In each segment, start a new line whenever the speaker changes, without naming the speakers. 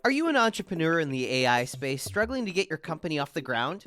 Are you an entrepreneur in the AI space struggling to get your company off the ground?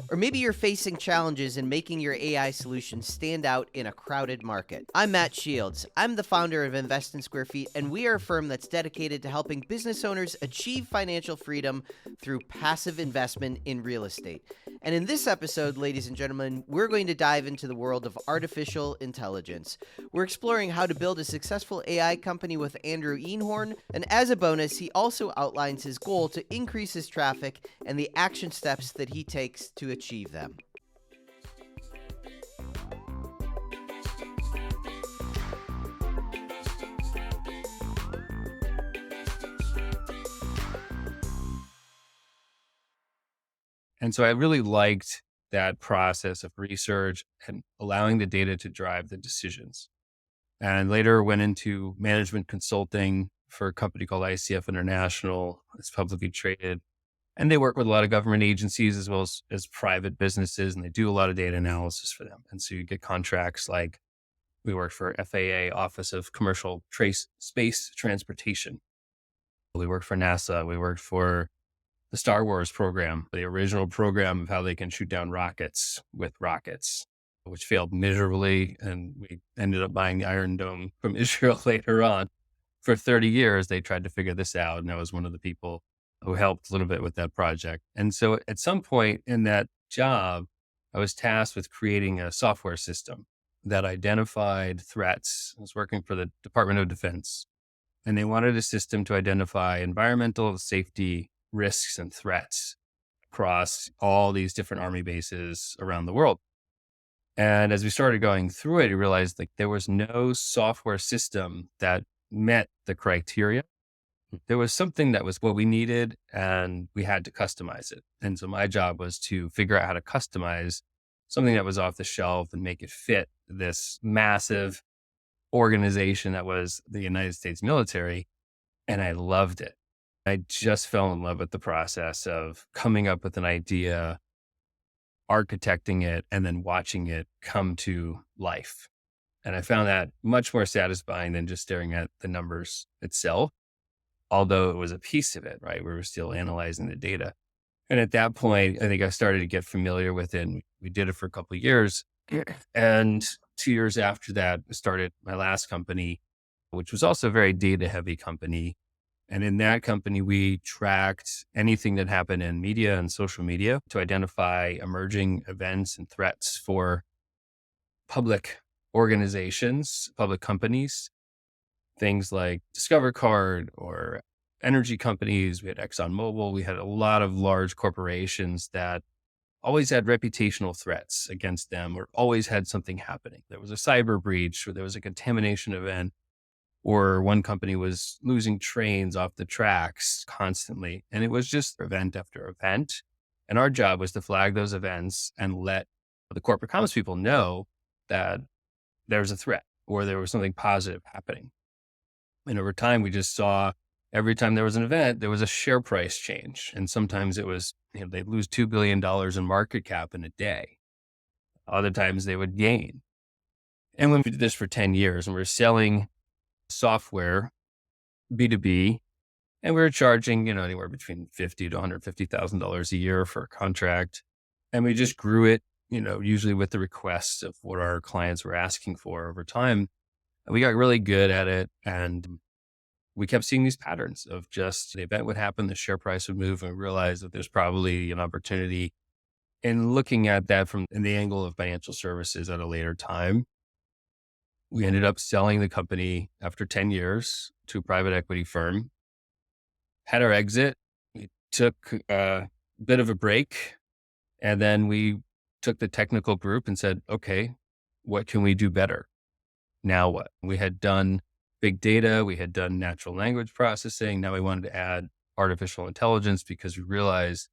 Or maybe you're facing challenges in making your AI solution stand out in a crowded market. I'm Matt Shields. I'm the founder of Invest in Sqft, and we are a firm that's dedicated to helping business owners achieve financial freedom through passive investment in real estate. And in this episode, ladies and gentlemen, we're going to dive into the world of artificial intelligence. We're exploring how to build a successful AI company with Andrew Einhorn, and as a bonus, he also outlines his goal to increase his traffic and the action steps that he takes to achieve them.
And so I really liked that process of research and allowing the data to drive the decisions. And later went into management consulting for a company called ICF International. It's publicly traded. And they work with a lot of government agencies as well as private businesses, and they do a lot of data analysis for them. And so you get contracts like we worked for FAA, Office of Commercial Space Transportation. We worked for NASA. We worked for the Star Wars program, the original program of how they can shoot down rockets with rockets, which failed miserably. And we ended up buying the Iron Dome from Israel later on. For 30 years, they tried to figure this out. And I was one of the people who helped a little bit with that project. And so at some point in that job, I was tasked with creating a software system that identified threats. I was working for the Department of Defense, and they wanted a system to identify environmental safety risks and threats across all these different Army bases around the world. And as we started going through it, I realized like there was no software system that met the criteria. There was something that was what we needed, and we had to customize it. And so my job was to figure out how to customize something that was off the shelf and make it fit this massive organization that was the United States military. And I loved it. I just fell in love with the process of coming up with an idea, architecting it, and then watching it come to life. And I found that much more satisfying than just staring at the numbers itself, although it was a piece of it, right? We were still analyzing the data. And at that point, I think I started to get familiar with it. And we did it for a couple of years. And 2 years after that, I started my last company, which was also a very data heavy company. And in that company, we tracked anything that happened in media and social media to identify emerging events and threats for public organizations, public companies, things like Discover Card or energy companies. We had ExxonMobil. We had a lot of large corporations that always had reputational threats against them or always had something happening. There was a cyber breach or there was a contamination event, or one company was losing trains off the tracks constantly. And it was just event after event. And our job was to flag those events and let the corporate comms people know that there was a threat or there was something positive happening. And over time, we just saw every time there was an event, there was a share price change. And sometimes it was, they'd lose $2 billion in market cap in a day. Other times they would gain. And when we did this for 10 years and we were selling software, B2B, and we were charging, anywhere between $50,000 to $150,000 a year for a contract. And we just grew it, usually with the requests of what our clients were asking for over time. And we got really good at it. And we kept seeing these patterns of just the event would happen, the share price would move, and we realized that there's probably an opportunity in looking at that from in the angle of financial services at a later time. We ended up selling the company after 10 years to a private equity firm, had our exit. We took a bit of a break, and then we took the technical group and said, okay, what can we do better? Now what? We had done big data. We had done natural language processing. Now we wanted to add artificial intelligence because we realized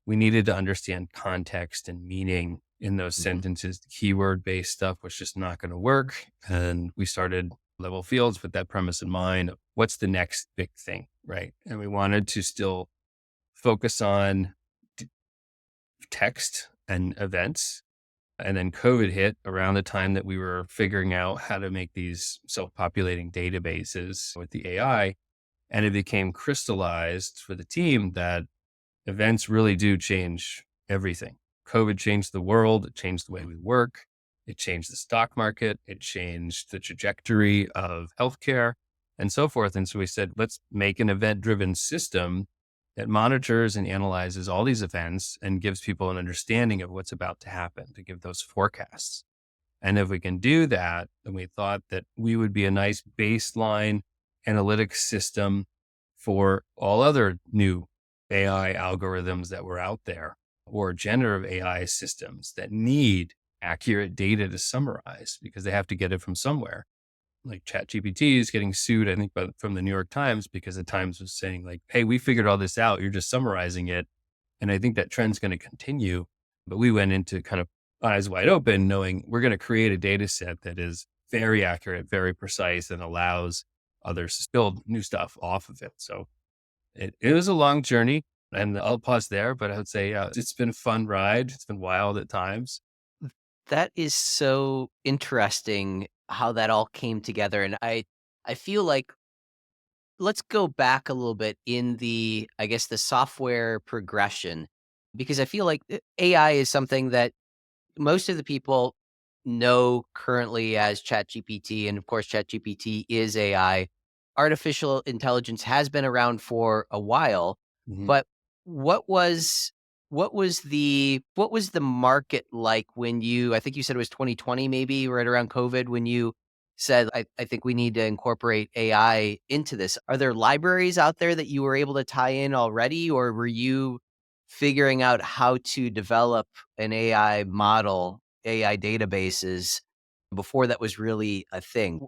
we needed to understand context and meaning in those sentences. The keyword-based stuff was just not going to work. And we started Level Fields with that premise in mind of what's the next big thing, right? And we wanted to still focus on text and events. And then COVID hit around the time that we were figuring out how to make these self-populating databases with the AI. And it became crystallized for the team that events really do change everything. COVID changed the world. It changed the way we work. It changed the stock market. It changed the trajectory of healthcare and so forth. And so we said, let's make an event-driven system that monitors and analyzes all these events and gives people an understanding of what's about to happen, to give those forecasts. And if we can do that, then we thought that we would be a nice baseline analytics system for all other new AI algorithms that were out there, or generative AI systems that need accurate data to summarize because they have to get it from somewhere. Like ChatGPT is getting sued, I think, from the New York Times because the Times was saying like, hey, we figured all this out. You're just summarizing it. And I think that trend's going to continue. But we went into kind of eyes wide open, knowing we're going to create a data set that is very accurate, very precise, and allows others to build new stuff off of it. So it was a long journey, and I'll pause there, but I would say it's been a fun ride. It's been wild at times.
That is so interesting how that all came together, and I feel like let's go back a little bit in the, I guess, the software progression, because I feel like AI is something that most of the people know currently as ChatGPT, and of course, ChatGPT is AI. Artificial intelligence has been around for a while,
Mhm.
but what was what was the market like when you, I think you said it was 2020, maybe right around COVID, when you said, I think we need to incorporate AI into this. Are there libraries out there that you were able to tie in already, or were you figuring out how to develop an AI model, AI databases before that was really a thing?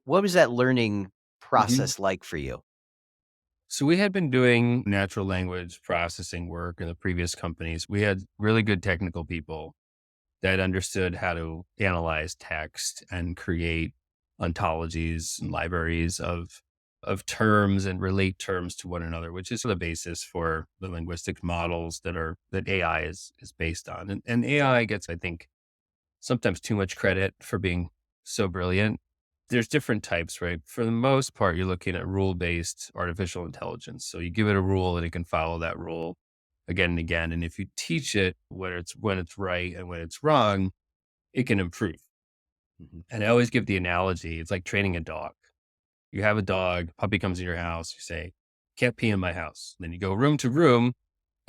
What was that learning
Mhm.
process like for you?
So we had been doing natural language processing work in the previous companies. We had really good technical people that understood how to analyze text and create ontologies and libraries of terms and relate terms to one another, which is the basis for the linguistic models that AI is based on. And AI gets, I think, sometimes too much credit for being so brilliant. There's different types, right? For the most part, you're looking at rule-based artificial intelligence. So you give it a rule and it can follow that rule again and again. And if you teach it when it's right and when it's wrong, it can improve.
Mhm.
And I always give the analogy, it's like training a dog. You have a dog, puppy comes in your house, you say, can't pee in my house. Then you go room to room,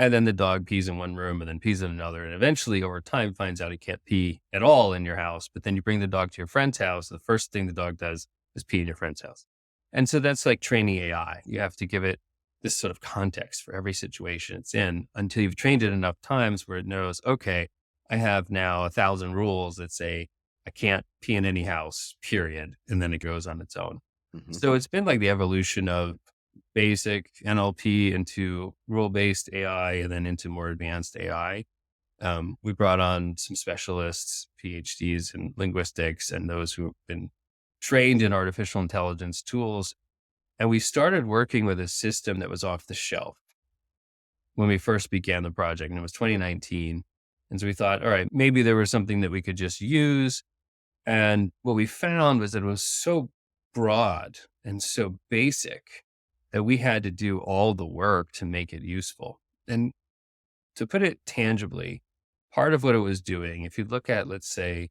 and then the dog pees in one room and then pees in another. And eventually, over time, finds out he can't pee at all in your house. But then you bring the dog to your friend's house. The first thing the dog does is pee in your friend's house. And so that's like training AI. You have to give it this sort of context for every situation it's in until you've trained it enough times where it knows, okay, I have now 1,000 rules that say I can't pee in any house, period. And then it goes on its own.
Mhm.
So it's been like the evolution of basic NLP into rule-based AI and then into more advanced AI. We brought on some specialists, PhDs in linguistics, and those who have been trained in artificial intelligence tools. And we started working with a system that was off the shelf when we first began the project, and it was 2019. And so we thought, all right, maybe there was something that we could just use. And what we found was that it was so broad and so basic that we had to do all the work to make it useful. And to put it tangibly, part of what it was doing, if you look at, let's say,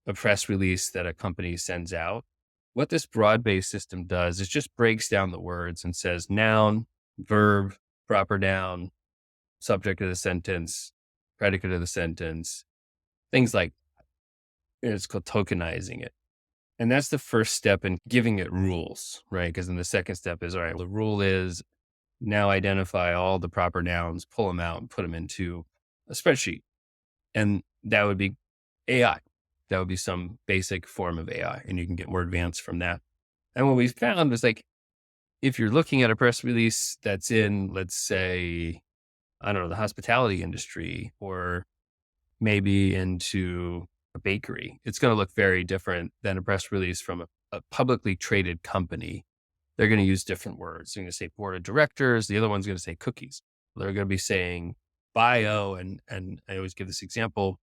a press release that a company sends out, what this broad based system does is just breaks down the words and says noun, verb, proper noun, subject of the sentence, predicate of the sentence, things like it's called tokenizing it. And that's the first step in giving it rules, right? Because then the second step is, all right, the rule is now identify all the proper nouns, pull them out and put them into a spreadsheet. And that would be AI. That would be some basic form of AI. And you can get more advanced from that. And what we found was like, if you're looking at a press release that's in, let's say, I don't know, the hospitality industry or maybe into a bakery, it's going to look very different than a press release from a publicly traded company. They're going to use different words. They're going to say board of directors. The other one's going to say cookies. They're going to be saying bio. And I always give this example.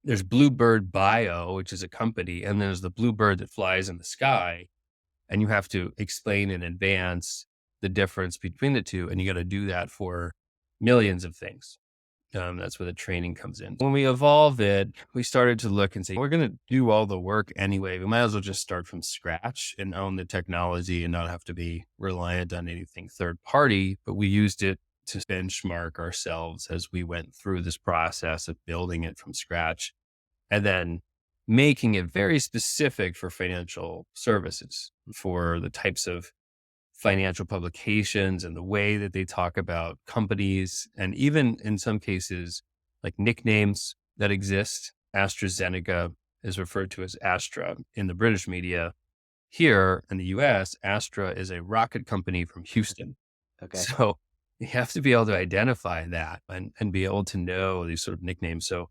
There's Bluebird Bio, which is a company, and there's the bluebird that flies in the sky. And you have to explain in advance the difference between the two. And you got to do that for millions of things. That's where the training comes in. When we evolve it, we started to look and say, we're going to do all the work anyway. We might as well just start from scratch and own the technology and not have to be reliant on anything third party. But we used it to benchmark ourselves as we went through this process of building it from scratch and then making it very specific for financial services, for the types of financial publications and the way that they talk about companies, and even in some cases, like nicknames that exist. AstraZeneca is referred to as Astra in the British media. Here in the US, Astra is a rocket company from Houston.
Okay.
So you have to be able to identify that and be able to know these sort of nicknames. So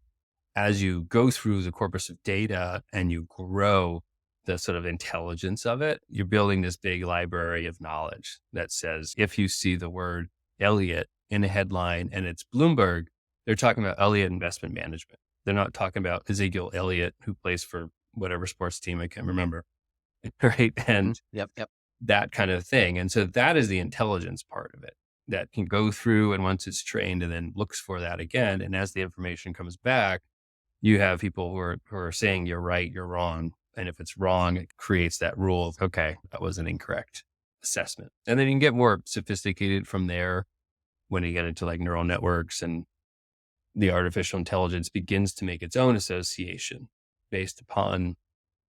as you go through the corpus of data and you grow the sort of intelligence of it, you're building this big library of knowledge that says, if you see the word Elliott in a headline and it's Bloomberg, they're talking about Elliott Investment Management. They're not talking about Ezekiel Elliott, who plays for whatever sports team, I can't remember. Right. And
Yep.
that kind of thing. And so that is the intelligence part of it that can go through, and once it's trained and then looks for that again. And as the information comes back, you have people who are saying you're right, you're wrong. And if it's wrong, it creates that rule of, okay, that was an incorrect assessment. And then you can get more sophisticated from there when you get into like neural networks, and the artificial intelligence begins to make its own association based upon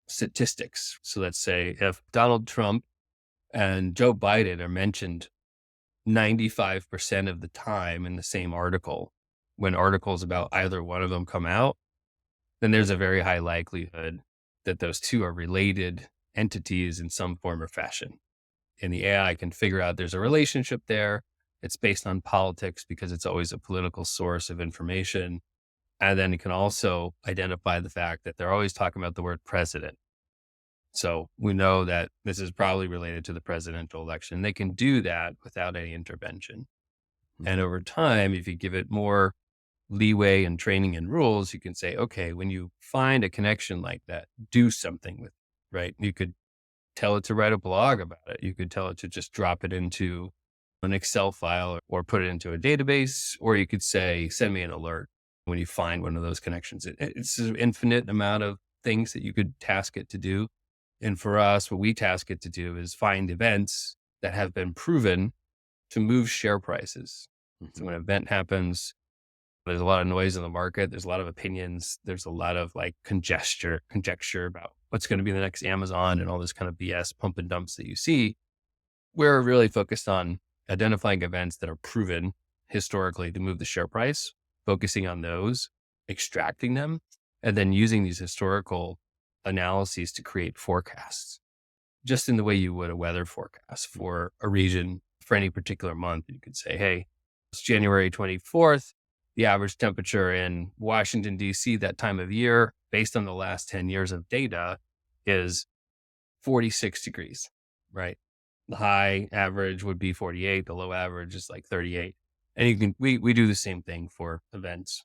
statistics. So let's say if Donald Trump and Joe Biden are mentioned 95% of the time in the same article, when articles about either one of them come out, then there's a very high likelihood that those two are related entities in some form or fashion. And the AI can figure out there's a relationship there. It's based on politics because it's always a political source of information. And then it can also identify the fact that they're always talking about the word president. So we know that this is probably related to the presidential election. They can do that without any intervention. And over time, if you give it more leeway and training and rules, you can say, okay, when you find a connection like that, do something with it, right? You could tell it to write a blog about it. You could tell it to just drop it into an Excel file or put it into a database, or you could say, send me an alert when you find one of those connections. It's an infinite amount of things that you could task it to do. And for us, what we task it to do is find events that have been proven to move share prices. So when an event happens, there's a lot of noise in the market. There's a lot of opinions. There's a lot of like conjecture about what's going to be the next Amazon and all this kind of BS pump and dumps that you see. We're really focused on identifying events that are proven historically to move the share price, focusing on those, extracting them, and then using these historical analyses to create forecasts, just in the way you would a weather forecast for a region for any particular month. You could say, hey, it's January 24th. The average temperature in Washington, D.C. that time of year, based on the last 10 years of data, is 46 degrees, right? The high average would be 48. The low average is like 38. And we do the same thing for events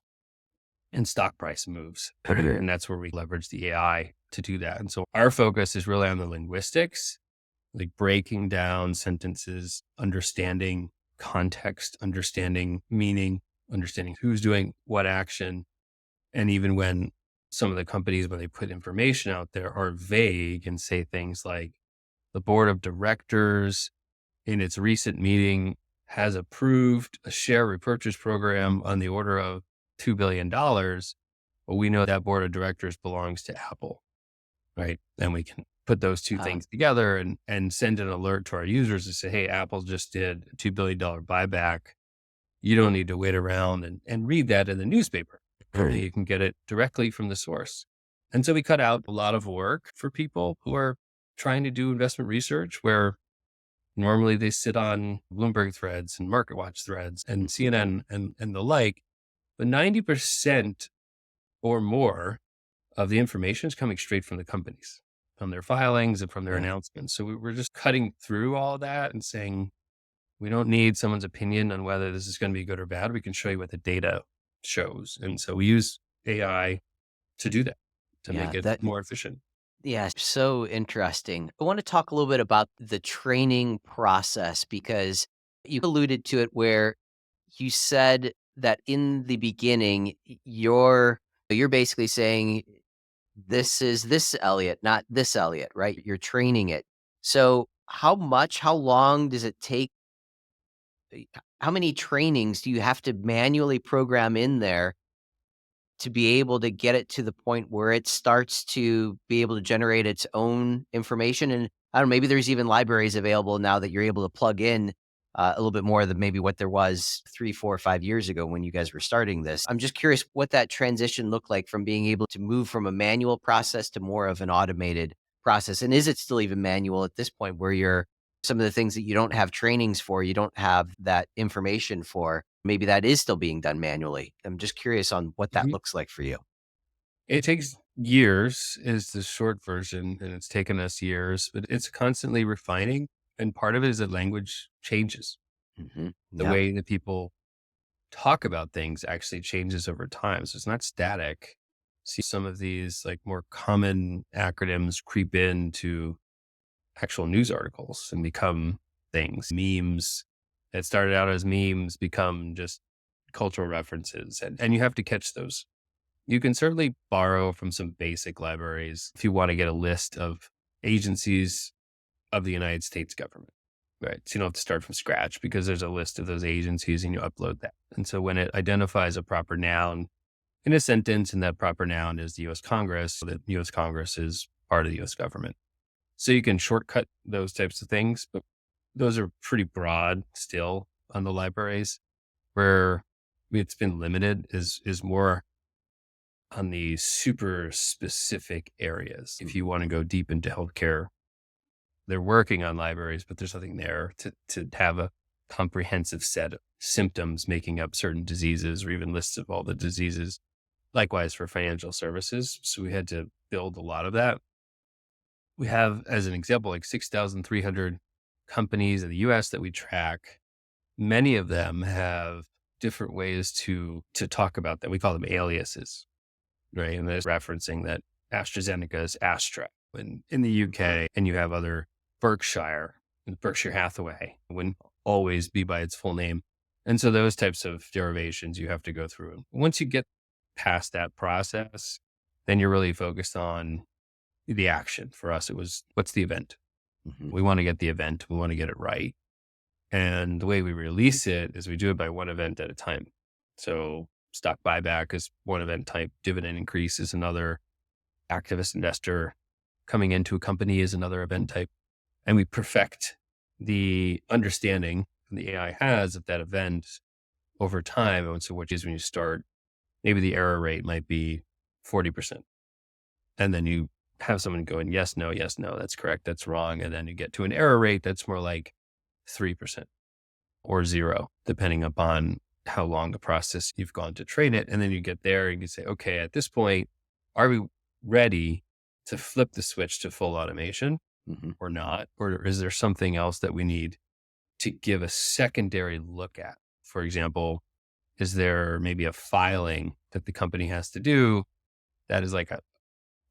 and stock price moves. And that's where we leverage the AI to do that. And so our focus is really on the linguistics, like breaking down sentences, understanding context, understanding meaning, understanding who's doing what action. And even when some of the companies, when they put information out there, are vague and say things like, the board of directors in its recent meeting has approved a share repurchase program on the order of $2 billion. Well, we know that board of directors belongs to Apple, right? And we can put those two things together and send an alert to our users to say, hey, Apple just did a $2 billion buyback. You don't need to wait around and read that in the newspaper. You can get it directly from the source. And so we cut out a lot of work for people who are trying to do investment research, where normally they sit on Bloomberg threads and MarketWatch threads and CNN and the like. But 90% or more of the information is coming straight from the companies, from their filings and from their announcements. So we're just cutting through all that and saying, we don't need someone's opinion on whether this is going to be good or bad. We can show you what the data shows. And so we use AI to do that, to make it more efficient.
Yeah, so interesting. I want to talk a little bit about the training process because you alluded to it where you said that in the beginning, you're basically saying this is this Elliot, not this Elliot, right? You're training it. So how long does it take? How many trainings do you have to manually program in there to be able to get it to the point where it starts to be able to generate its own information? And I don't know, maybe there's even libraries available now that you're able to plug in a little bit more than maybe what there was 3, 4, 5 years ago when you guys were starting this. I'm just curious what that transition looked like from being able to move from a manual process to more of an automated process. And is it still even manual at this point where you're some of the things that you don't have trainings for, you don't have that information for, maybe that is still being done manually? I'm just curious on what that
Mhm.
looks like for you.
It takes years is the short version, and it's taken us years, but it's constantly refining. And part of it is that language changes. The
Yeah.
way that people talk about things actually changes over time. So it's not static. See some of these like more common acronyms creep into actual news articles and become things. Memes that started out as memes become just cultural references. And you have to catch those. You can certainly borrow from some basic libraries if you want to get a list of agencies of the United States government. Right. So you don't have to start from scratch because there's a list of those agencies and you upload that. And so when it identifies a proper noun in a sentence and that proper noun is the US Congress, so the US Congress is part of the US government. So you can shortcut those types of things, but those are pretty broad still on the libraries. Where it's been limited is more on the super specific areas. If you want to go deep into healthcare, they're working on libraries, but there's nothing there to have a comprehensive set of symptoms making up certain diseases or even lists of all the diseases. Likewise for financial services. So we had to build a lot of that. We have, as an example, like 6,300 companies in the US that we track. Many of them have different ways to talk about that. We call them aliases, right? And there's referencing that AstraZeneca is Astra in the UK, and you have other Berkshire and Berkshire Hathaway wouldn't always be by its full name. And so those types of derivations you have to go through. Once you get past that process, then you're really focused on the action. For us, it was what's the event?
Mhm.
We want to get the event. We want to get it right. And the way we release it is we do it by one event at a time. So stock buyback is one event type, dividend increase is another, activist investor coming into a company is another event type. And we perfect the understanding the AI has of that event over time. And so what is when you start, maybe the error rate might be 40%. And then you have someone going, yes, no, that's correct, that's wrong. And then you get to an error rate that's more like 3% or zero, depending upon how long the process you've gone to train it. And then you get there and you say, okay, at this point, are we ready to flip the switch to full automation
Mhm.
or not? Or is there something else that we need to give a secondary look at? For example, is there maybe a filing that the company has to do that is like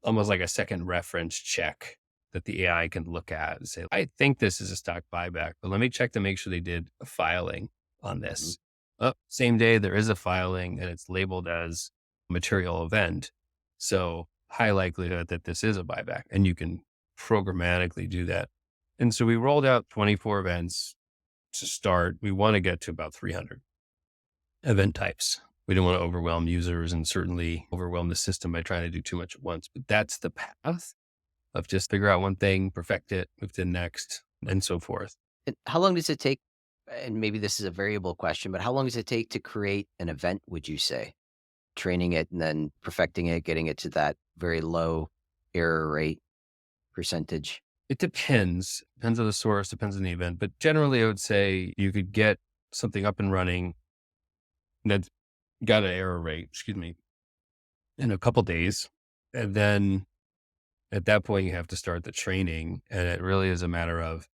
almost like a second reference check that the AI can look at and say, I think this is a stock buyback, but let me check to make sure they did a filing on
Mhm.
this. Oh, same day, there is a filing and it's labeled as material event. So high likelihood that this is a buyback and you can programmatically do that. And so we rolled out 24 events to start. We want to get to about 300 event types. We don't want to overwhelm users and certainly overwhelm the system by trying to do too much at once. But that's the path of just figure out one thing, perfect it, move to the next, and so forth.
And how long does it take? And maybe this is a variable question, but how long does it take to create an event, would you say? Training it and then perfecting it, getting it to that very low error rate percentage.
It depends on the source, depends on the event. But generally, I would say you could get something up and running that's got an error rate, in a couple days. And then at that point, you have to start the training. And it really is a matter of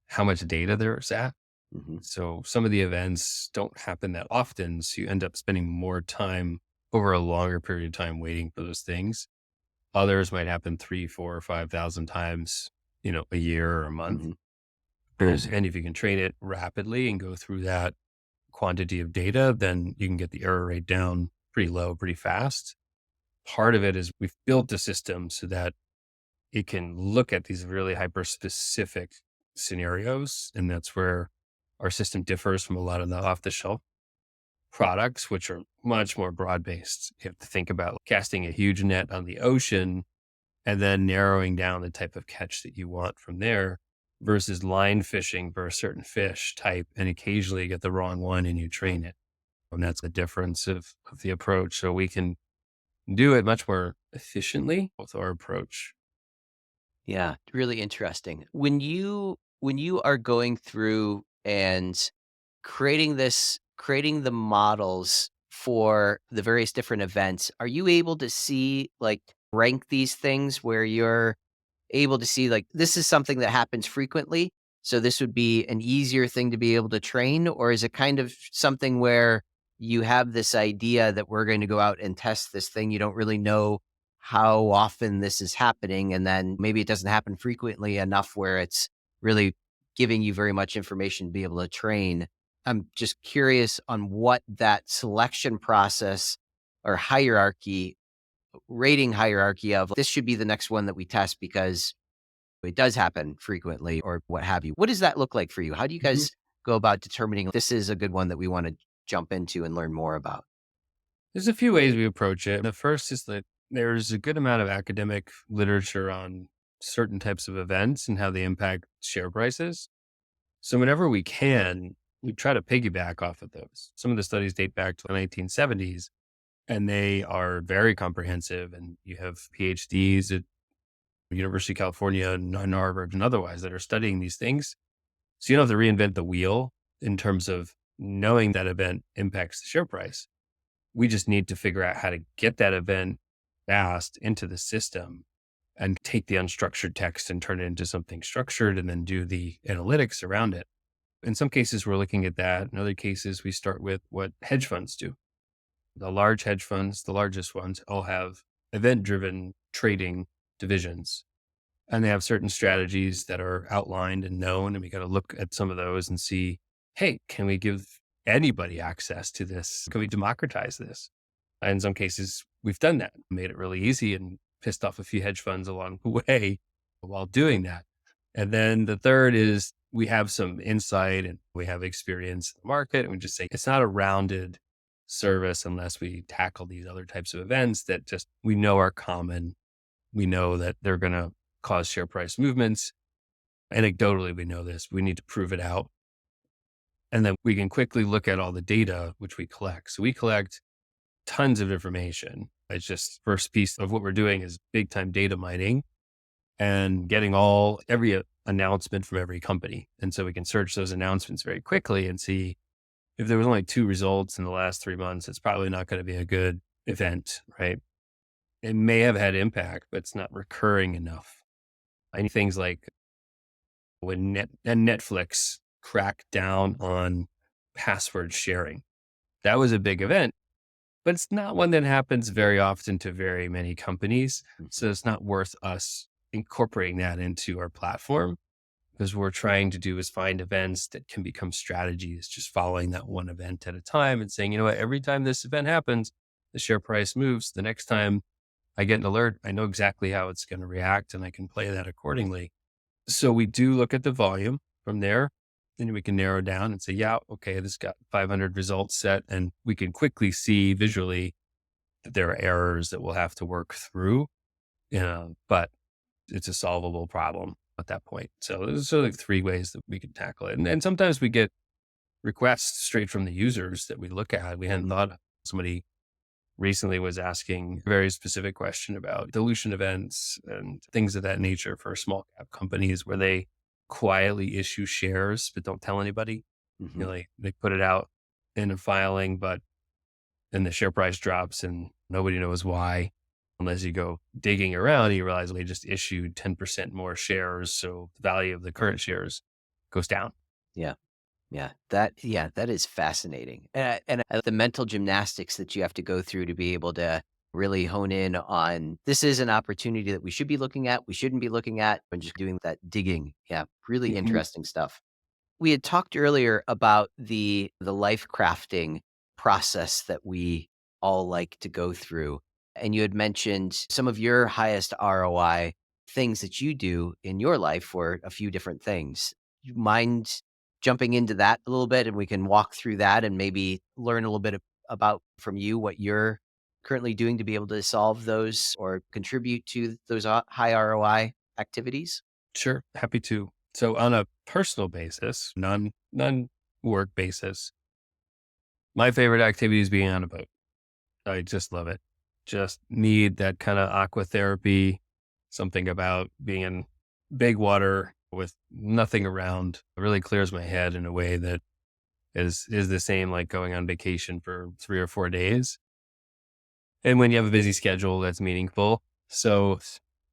how much data there's at.
Mhm.
So some of the events don't happen that often. So you end up spending more time over a longer period of time waiting for those things. Others might happen 3, 4, or 5,000 times, a year or a month.
Hmm.
And if you can train it rapidly and go through that quantity of data, then you can get the error rate down pretty low, pretty fast. Part of it is we've built the system so that it can look at these really hyper specific scenarios. And that's where our system differs from a lot of the off the shelf products, which are much more broad based. You have to think about casting a huge net on the ocean and then narrowing down the type of catch that you want from there versus line fishing for a certain fish type. And occasionally you get the wrong one and you train it. And that's the difference of the approach. So we can do it much more efficiently with our approach.
Yeah, really interesting. When you are going through and creating the models for the various different events, are you able to see, like, rank these things where you're able to see, like, this is something that happens frequently, so this would be an easier thing to be able to train? Or is it kind of something where you have this idea that we're going to go out and test this thing, you don't really know how often this is happening, and then maybe it doesn't happen frequently enough where it's really giving you very much information to be able to train? I'm just curious on what that selection process or hierarchy, rating hierarchy of this should be the next one that we test because it does happen frequently or what have you. What does that look like for you? How do you
Mhm.
guys go about determining this is a good one that we want to jump into and learn more about?
There's a few ways we approach it. The first is that there's a good amount of academic literature on certain types of events and how they impact share prices. So whenever we can, we try to piggyback off of those. Some of the studies date back to the 1970s and they are very comprehensive. And you have PhDs at University of California and Harvard and otherwise that are studying these things. So you don't have to reinvent the wheel in terms of knowing that event impacts the share price. We just need to figure out how to get that event fast into the system and take the unstructured text and turn it into something structured and then do the analytics around it. In some cases, we're looking at that. In other cases, we start with what hedge funds do. The large hedge funds, the largest ones, all have event driven trading divisions. And they have certain strategies that are outlined and known. And we got to look at some of those and see, hey, can we give anybody access to this? Can we democratize this? In some cases, we've done that, made it really easy and pissed off a few hedge funds along the way while doing that. And then the third is we have some insight and we have experience in the market. And we just say it's not a rounded service unless we tackle these other types of events that just we know are common. We know that they're going to cause share price movements. Anecdotally, we know this. We need to prove it out. And then we can quickly look at all the data which we collect. So we collect tons of information. It's just first piece of what we're doing is big time data mining and getting every announcement from every company. And so we can search those announcements very quickly and see if there was only 2 results in the last 3 months, it's probably not going to be a good event, right? It may have had impact, but it's not recurring enough. And things like when Netflix cracked down on password sharing, that was a big event, but it's not one that happens very often to very many companies. So it's not worth us incorporating that into our platform because what we're trying to do is find events that can become strategies, just following that one event at a time and saying, you know what, every time this event happens, the share price moves. The next time I get an alert, I know exactly how it's going to react and I can play that accordingly. So we do look at the volume from there. Then we can narrow down and say, yeah, okay, this got 500 results set. And we can quickly see visually that there are errors that we'll have to work through. But it's a solvable problem at that point. So there's sort of like 3 ways that we can tackle it. And sometimes we get requests straight from the users that we look at. We hadn't thought of. Somebody recently was asking a very specific question about dilution events and things of that nature for small cap companies where they quietly issue shares but don't tell anybody.
Hmm.
They put it out in a filing, but then the share price drops and nobody knows why. Unless you go digging around, you realize they just issued 10% more shares. So the value of the current shares goes down.
Yeah. Yeah, that is fascinating. And the mental gymnastics that you have to go through to be able to really hone in on this is an opportunity that we should be looking at, we shouldn't be looking at, and just doing that digging. Yeah, really
Mhm.
interesting stuff. We had talked earlier about the life crafting process that we all like to go through. And you had mentioned some of your highest ROI things that you do in your life for a few different things. You mind jumping into that a little bit and we can walk through that and maybe learn a little bit about from you what you're currently doing to be able to solve those or contribute to those high ROI activities?
Sure, happy to. So on a personal basis, non work basis, my favorite activity is being on a boat. I just love it. Just need that kind of aqua therapy, something about being in big water with nothing around. It really clears my head in a way that is the same like going on vacation for 3 or 4 days. And when you have a busy schedule, that's meaningful. So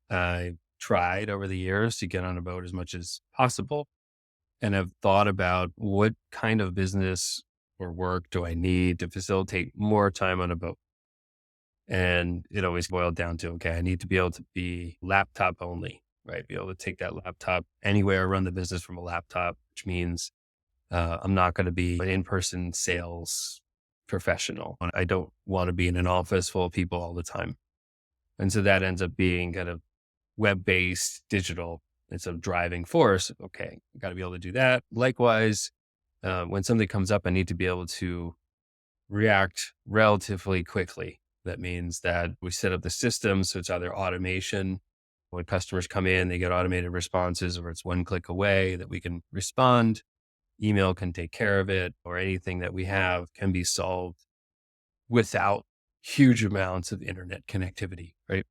I tried over the years to get on a boat as much as possible and have thought about what kind of business or work do I need to facilitate more time on a boat. And it always boiled down to, okay, I need to be able to be laptop only, right? Be able to take that laptop anywhere, run the business from a laptop, which means I'm not going to be an in-person sales professional. I don't want to be in an office full of people all the time. And so that ends up being kind of web-based digital. It's a driving force. Okay, I got to be able to do that. Likewise, when something comes up, I need to be able to react relatively quickly. That means that we set up the system. So it's either automation. When customers come in, they get automated responses, or it's one click away that we can respond. Email can take care of it, or anything that we have can be solved without huge amounts of internet connectivity, right?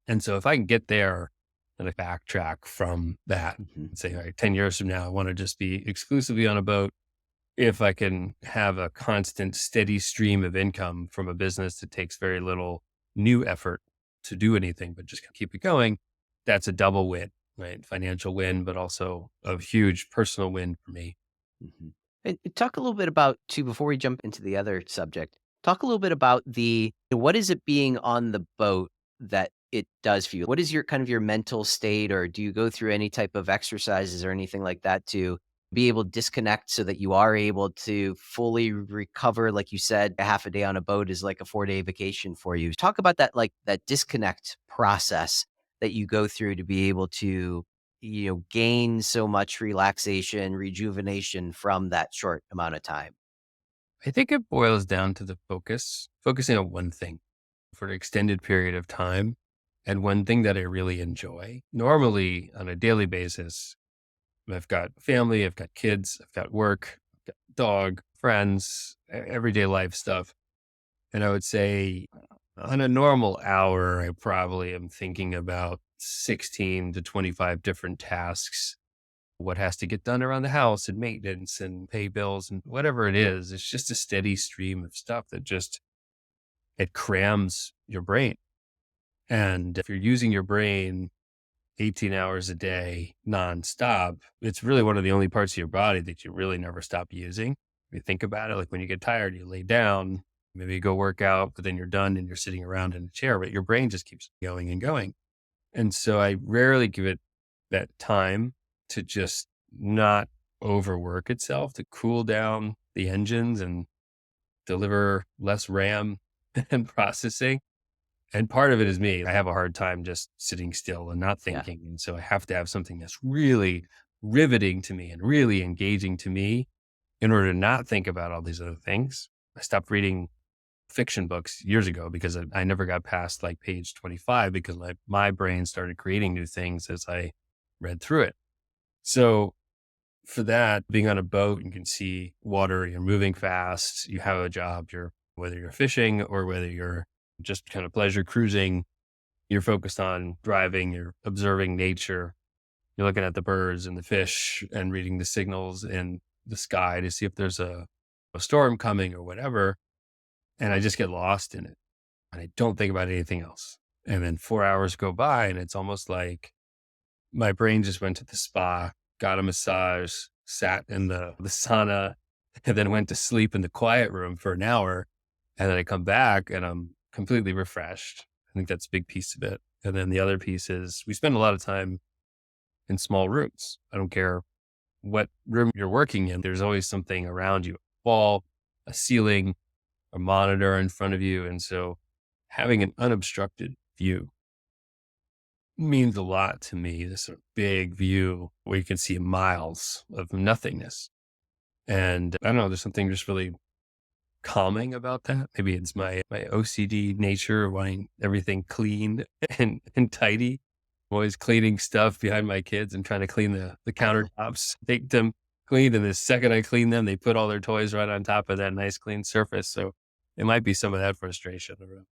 And so if I can get there and I backtrack from that
Mhm.
and say, all right, 10 years from now, I want to just be exclusively on a boat. If I can have a constant, steady stream of income from a business that takes very little new effort to do anything, but just keep it going, that's a double win, right? Financial win, but also a huge personal win for me.
Mhm. And talk a little bit about too, before we jump into the other subject, talk a little bit about what is it being on the boat that it does for you? What is your kind of your mental state, or do you go through any type of exercises or anything like that to be able to disconnect so that you are able to fully recover? Like you said, a half a day on a boat is like a 4-day vacation for you. Talk about that, like that disconnect process that you go through to be able to gain so much relaxation, rejuvenation from that short amount of time.
I think it boils down to the focusing on one thing for an extended period of time and one thing that I really enjoy. Normally, on a daily basis, I've got family, I've got kids, I've got work, I've got dog, friends, everyday life stuff. And I would say on a normal hour, I probably am thinking about 16 to 25 different tasks. What has to get done around the house and maintenance and pay bills and whatever it is. It's just a steady stream of stuff that just, it crams your brain. And if you're using your brain 18 hours a day nonstop, it's really one of the only parts of your body that you really never stop using. If you think about it, like when you get tired, you lay down, maybe you go work out, but then you're done and you're sitting around in a chair, but your brain just keeps going and going. And so I rarely give it that time to just not overwork itself, to cool down the engines and deliver less RAM and processing. And part of it is me. I have a hard time just sitting still and not
Yeah.
thinking. And so I have to have something that's really riveting to me and really engaging to me in order to not think about all these other things. I stopped reading fiction books years ago because I never got past like page 25 because my brain started creating new things as I read through it. So for that, being on a boat, you can see water, you're moving fast, you have a job, whether you're fishing or whether you're just kind of pleasure cruising, you're focused on driving, you're observing nature, you're looking at the birds and the fish and reading the signals in the sky to see if there's a storm coming or whatever. And I just get lost in it and I don't think about anything else. And then 4 hours go by and it's almost like my brain just went to the spa, got a massage, sat in the sauna, and then went to sleep in the quiet room for an hour. And then I come back and I'm completely refreshed. I think that's a big piece of it. And then the other piece is we spend a lot of time in small rooms. I don't care what room you're working in, there's always something around you, a wall, a ceiling, a monitor in front of you. And so having an unobstructed view means a lot to me. This sort of big view where you can see miles of nothingness. And I don't know, there's something just really calming about that. Maybe it's my OCD nature, wanting everything clean and tidy. I'm always cleaning stuff behind my kids and trying to clean the countertops, make them clean. And the second I clean them, they put all their toys right on top of that nice clean surface. So it might be some of that frustration around.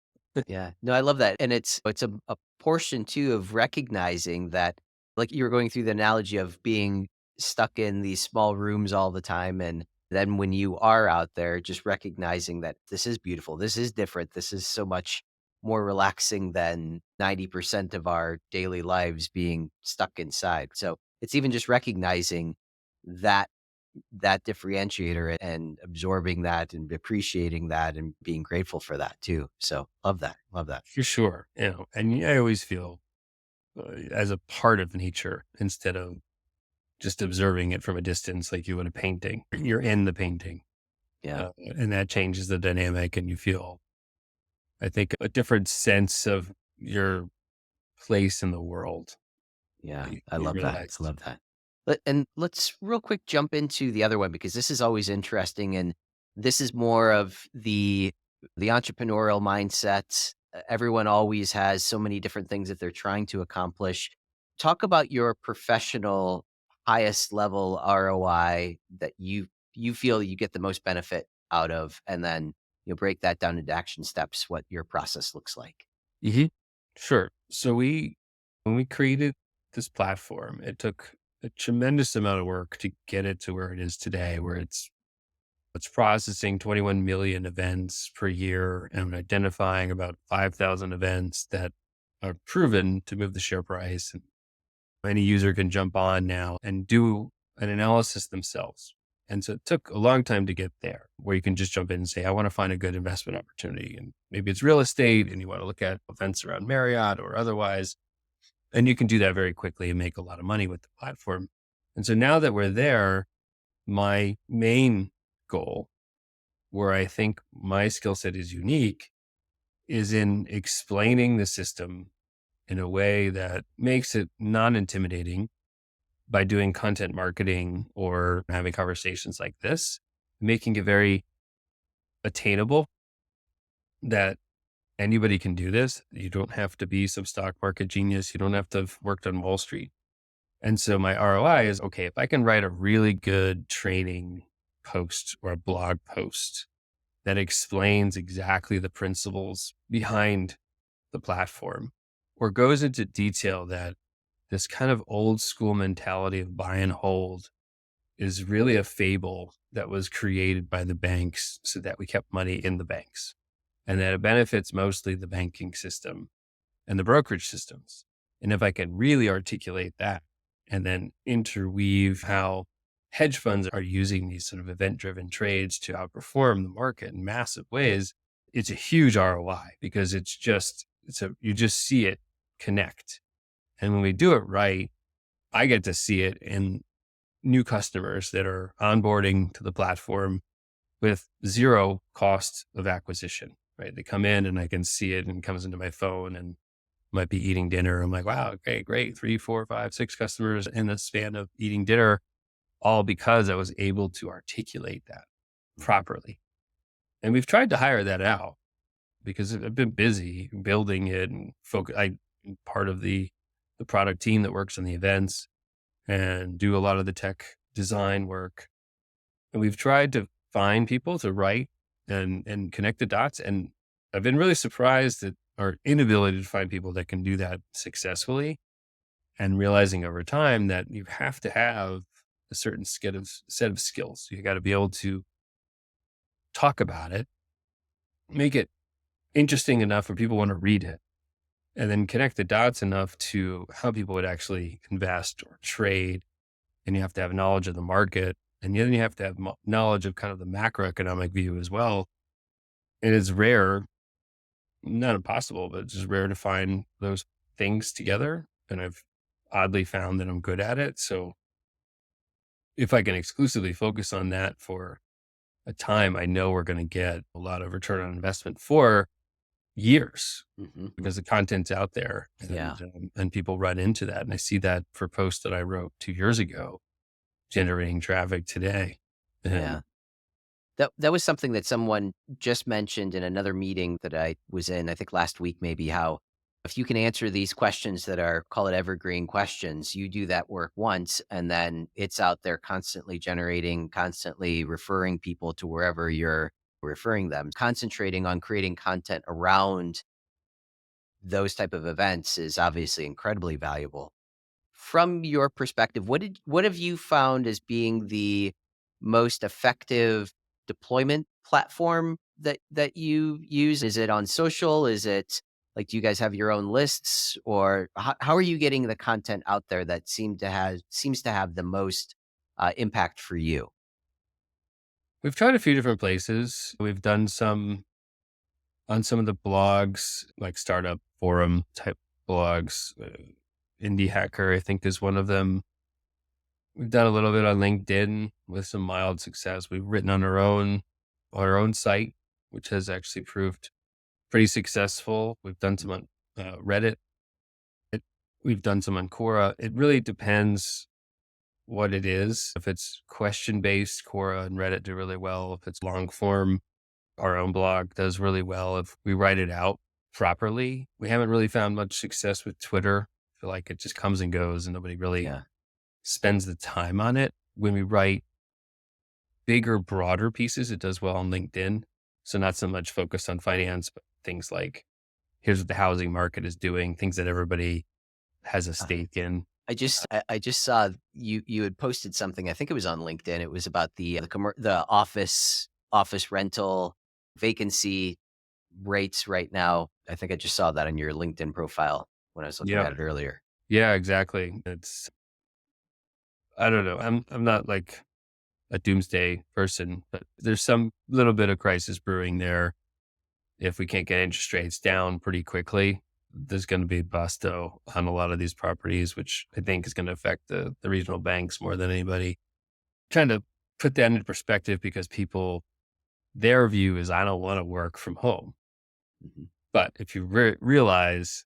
Yeah. No, I love that. And it's a portion too of recognizing that, like you were going through the analogy of being stuck in these small rooms all the time. And then when you are out there, just recognizing that this is beautiful, this is different, this is so much more relaxing than 90% of our daily lives being stuck inside. So it's even just recognizing that differentiator and absorbing that and appreciating that and being grateful for that too. So love that. Love that.
For sure. And I always feel as a part of nature instead of just observing it from a distance, like you would a painting. You're in the painting,
Yeah.
and that changes the dynamic, and you feel, I think, a different sense of your place in the world.
Yeah. I
You
love that. I
realize,
love that. And let's real quick jump into the other one because this is always interesting. And this is more of the entrepreneurial mindset. Everyone always has so many different things that they're trying to accomplish. Talk about your professional highest level ROI that you feel you get the most benefit out of, and then break that down into action steps, what your process looks like.
hmm sure. So when we created this platform, it took a tremendous amount of work to get it to where it is today, where it's processing 21 million events per year and identifying about 5,000 events that are proven to move the share price. And any user can jump on now and do an analysis themselves. And so it took a long time to get there, where you can just jump in and say, I want to find a good investment opportunity. And maybe it's real estate and you want to look at events around Marriott or otherwise. And you can do that very quickly and make a lot of money with the platform. And so now that we're there, my main goal, where I think my skill set is unique, is in explaining the system in a way that makes it non-intimidating by doing content marketing or having conversations like this, making it very attainable that anybody can do this. You don't have to be some stock market genius. You don't have to have worked on Wall Street. And so my ROI is, okay, if I can write a really good training post or a blog post that explains exactly the principles behind the platform or goes into detail that this kind of old school mentality of buy and hold is really a fable that was created by the banks so that we kept money in the banks and that it benefits mostly the banking system and the brokerage systems. And if I can really articulate that and then interweave how hedge funds are using these sort of event driven trades to outperform the market in massive ways, it's a huge ROI because you just see it connect. And when we do it right, I get to see it in new customers that are onboarding to the platform with zero cost of acquisition, right? They come in and I can see it and it comes into my phone and might be eating dinner. I'm like, wow, okay, great. 3, 4, 5, 6 customers in the span of eating dinner, all because I was able to articulate that properly. And we've tried to hire that out because I've been busy building it and I'm part of the product team that works on the events and do a lot of the tech design work. And we've tried to find people to write and connect the dots. And I've been really surprised at our inability to find people that can do that successfully, and realizing over time that you have to have a certain set of skills. You got to be able to talk about it, make it interesting enough where people want to read it, and then connect the dots enough to how people would actually invest or trade. And you have to have knowledge of the market. And then you have to have knowledge of kind of the macroeconomic view as well. It is rare not impossible, but it's just rare to find those things together. And I've oddly found that I'm good at it. So if I can exclusively focus on that for a time, I know we're going to get a lot of return on investment for years
Hmm.
because the content's out there
Yeah.
and people run into that. And I see that for posts that I wrote 2 years ago, generating traffic today. And
Yeah. That was something that someone just mentioned in another meeting that I was in, I think last week maybe, how if you can answer these questions that are, call it evergreen questions, you do that work once and then it's out there constantly generating, constantly referring people to wherever you're referring them. Concentrating on creating content around those type of events is obviously incredibly valuable. From your perspective, what have you found as being the most effective deployment platform that you use? Is it on social? Is it like, do you guys have your own lists, or how are you getting the content out there that seems to have the most impact for you?
we've tried a few different places. We've done some on some of the blogs, like startup forum type blogs. Indie Hacker, I think, is one of them. We've done a little bit on LinkedIn with some mild success. We've written on our own site, which has actually proved pretty successful. We've done some on Reddit. It, we've done some on Quora. It really depends what it is. If it's question based, Quora and Reddit do really well. If it's long form, our own blog does really well. If we write it out properly, we haven't really found much success with Twitter. I feel like it just comes and goes and nobody really
Yeah.
spends the time on it. When we write bigger, broader pieces, it does well on LinkedIn. So not so much focused on finance, but things like here's what the housing market is doing, things that everybody has a stake in.
I just saw you had posted something. I think it was on LinkedIn. It was about the office rental vacancy rates right now. I think I just saw that on your LinkedIn profile when I was looking
Yeah.
at it earlier.
Yeah, exactly. I don't know. I'm not like a doomsday person, but there's some little bit of crisis brewing there. If we can't get interest rates down pretty quickly, there's going to be busto on a lot of these properties, which I think is going to affect the regional banks more than anybody. Trying to put that into perspective because their view is I don't want to work from home.
Mhm.
But if you realize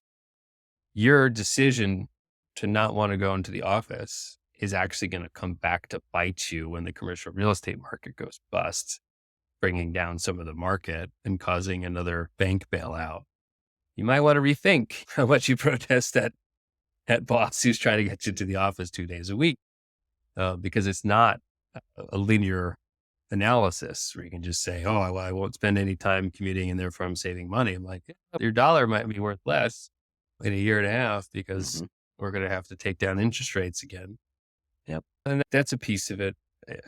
your decision to not want to go into the office is actually going to come back to bite you when the commercial real estate market goes bust, bringing down some of the market and causing another bank bailout. You might want to rethink how much you protest that boss who's trying to get you to the office 2 days a week, because it's not a linear analysis where you can just say, oh, I won't spend any time commuting and therefore I'm saving money. I'm like, yeah, your dollar might be worth less in a year and a half because
Mhm.
we're going to have to take down interest rates again.
Yep.
And that's a piece of it,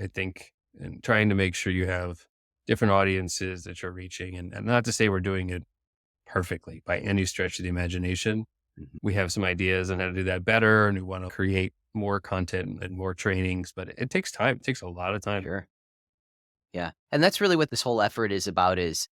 I think, and trying to make sure you have different audiences that you're reaching. And not to say we're doing it perfectly by any stretch of the imagination.
Mhm.
We have some ideas on how to do that better, and we want to create more content and more trainings, but it takes time. It takes a lot of time.
Sure. Yeah. And that's really what this whole effort is about, is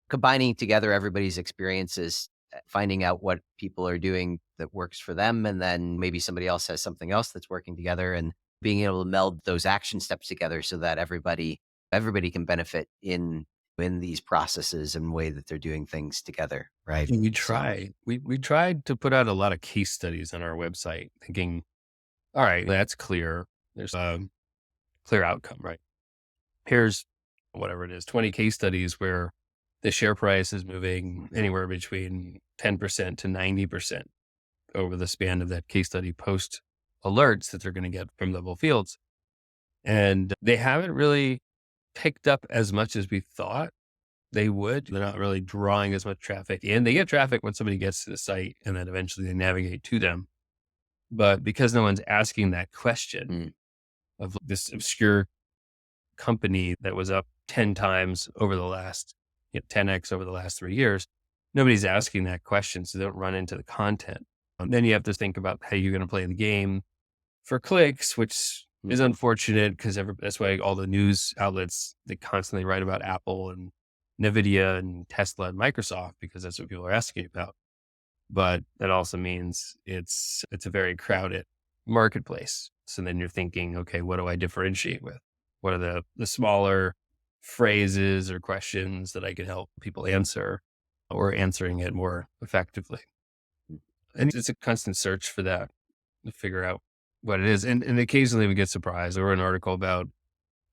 combining together everybody's experiences, finding out what people are doing that works for them, and then maybe somebody else has something else that's working together, and being able to meld those action steps together so that everybody can benefit in these processes and way that they're doing things together, right?
And
So,
we tried to put out a lot of case studies on our website, thinking, all right, that's clear. There's a clear outcome, right? Here's whatever it is, 20 case studies where the share price is moving anywhere between 10% to 90% over the span of that case study post alerts that they're going to get from Level Fields. And they haven't really picked up as much as we thought they would. They're not really drawing as much traffic in. They get traffic when somebody gets to the site and then eventually they navigate to them. But because no one's asking that question
mm,
of this obscure company that was up 10 times over the last, 10x over the last 3 years, nobody's asking that question. So they don't run into the content. Then you have to think about how you're going to play the game for clicks, which
mm,
is unfortunate because that's why all the news outlets, they constantly write about Apple and NVIDIA and Tesla and Microsoft because that's what people are asking about. But that also means it's a very crowded marketplace. So then you're thinking, okay, what do I differentiate with? What are the smaller phrases or questions that I can help people answer or answering it more effectively? And it's a constant search for that to figure out what it is. And occasionally we get surprised. There were an article about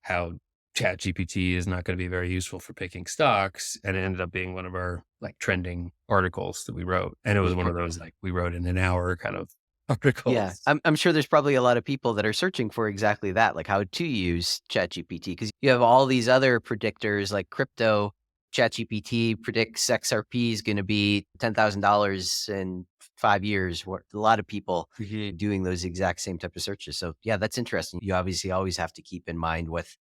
how ChatGPT is not going to be very useful for picking stocks. And it ended up being one of our like trending articles that we wrote. And it was one of those like we wrote in an hour kind of
Yeah,
articles.
I'm sure there's probably a lot of people that are searching for exactly that, like how to use ChatGPT, because you have all these other predictors like crypto. ChatGPT predicts XRP is going to be $10,000 in 5 years. A lot of people doing those exact same type of searches. So yeah, that's interesting. You obviously always have to keep in mind with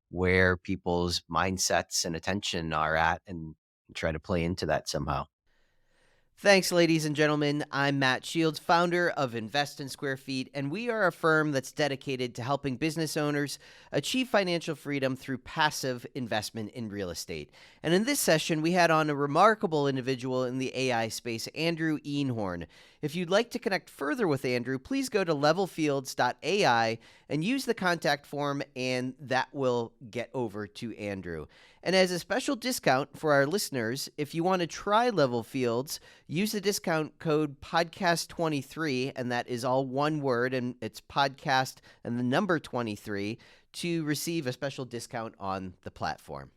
where people's mindsets and attention are at and try to play into that somehow.
Thanks, ladies and gentlemen. I'm Matt Shields, founder of Invest in Sqft, and we are a firm that's dedicated to helping business owners achieve financial freedom through passive investment in real estate. And in this session, we had on a remarkable individual in the AI space, Andrew Einhorn. If you'd like to connect further with Andrew, please go to levelfields.ai and use the contact form, and that will get over to Andrew. And as a special discount for our listeners, if you want to try Level Fields, use the discount code podcast23, and that is all one word, and it's podcast and the number 23 to receive a special discount on the platform.